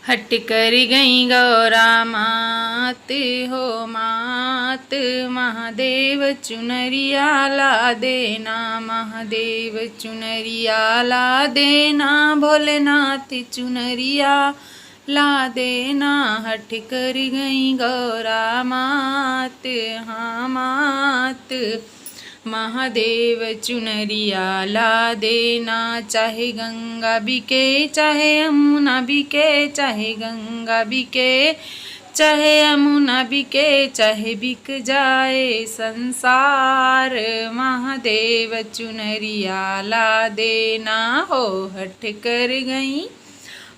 हट कर गई गौरा मात हो मात, महादेव चुनरिया ला देना, महादेव चुनरिया ला देना, भोलेनाथ चुनरिया ला देना। हट कर गई गौरा मात, हाँ मात, महादेव चुनरिया ला देना। चाहे गंगा बिके चाहे यमुना बिके, चाहे गंगा बिके चाहे यमुना बिके, चाहे बिक जाए संसार, महादेव चुनरिया ला देना। हो हट कर गई,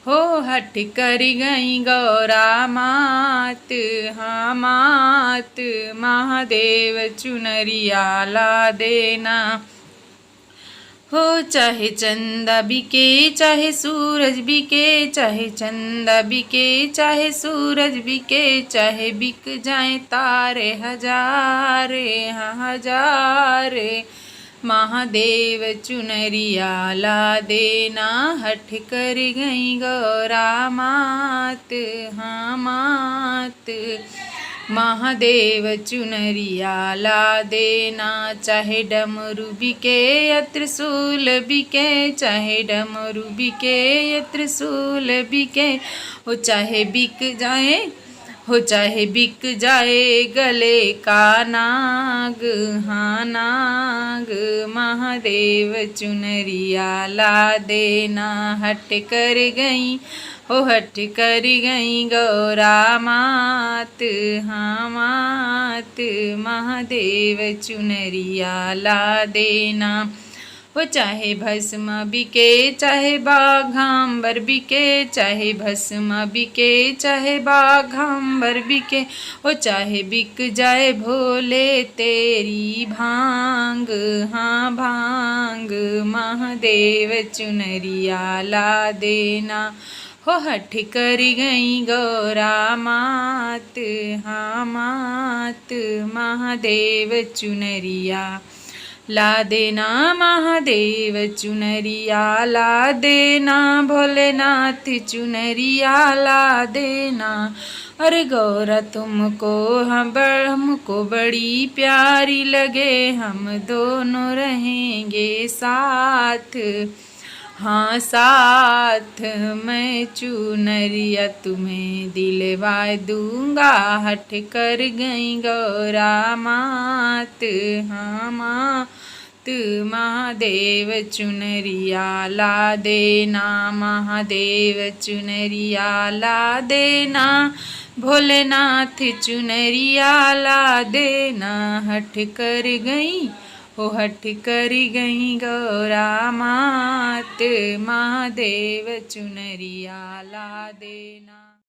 हो हट कर गई गौरा मात, हाँ मात, महादेव चुनरिया ला देना। हो चाहे चंदा बिके चाहे सूरज बिके, चाहे चंदा बिके चाहे सूरज बिके, चाहे बिक जाए तारे हजारे, हाँ हजारे, महादेव चुनरिया ला देना। हट कर गई गौरा मात, हाँ मात, महादेव चुनरिया ला देना। चाहे डमरू बिके या त्रिशूल बिके, चाहे डमरू बिके या त्रिशूल बिके, हो चाहे बिक जाए, हो चाहे बिक जाए गले का नाग, हाँ नाग, महादेव चुनरिया ला देना। हट कर गई, हो हट कर गई गौरा मात, हाँ मात, महादेव चुनरिया ला देना। वो चाहे भस्म बिके चाहे बाघांबर बिके, चाहे भस्म बिके चाहे बाघांबर बिके, वो चाहे बिक जाए भोले तेरी भांग, हाँ भांग, महादेव चुनरिया ला देना। हो हट कर गई गौरा मात, हाँ मात, महादेव चुनरिया ला देना, महादेव चुनरिया ला देना, भोलेनाथ चुनरिया ला देना। अरे गौरा तुमको हमको बड़ी प्यारी लगे, हम दोनों रहेंगे साथ, हाँ साथ, मैं चुनरिया तुम्हें दिलवा दूंगा। हट कर गई गौरा मात, हाँ मात, महादेव चुनरिया ला देना, महादेव चुनरिया ला देना, भोलेनाथ चुनरिया ला देना। हट कर गई, हो हट कर गई गौरा मात, महादेव चुनरिया ला देना।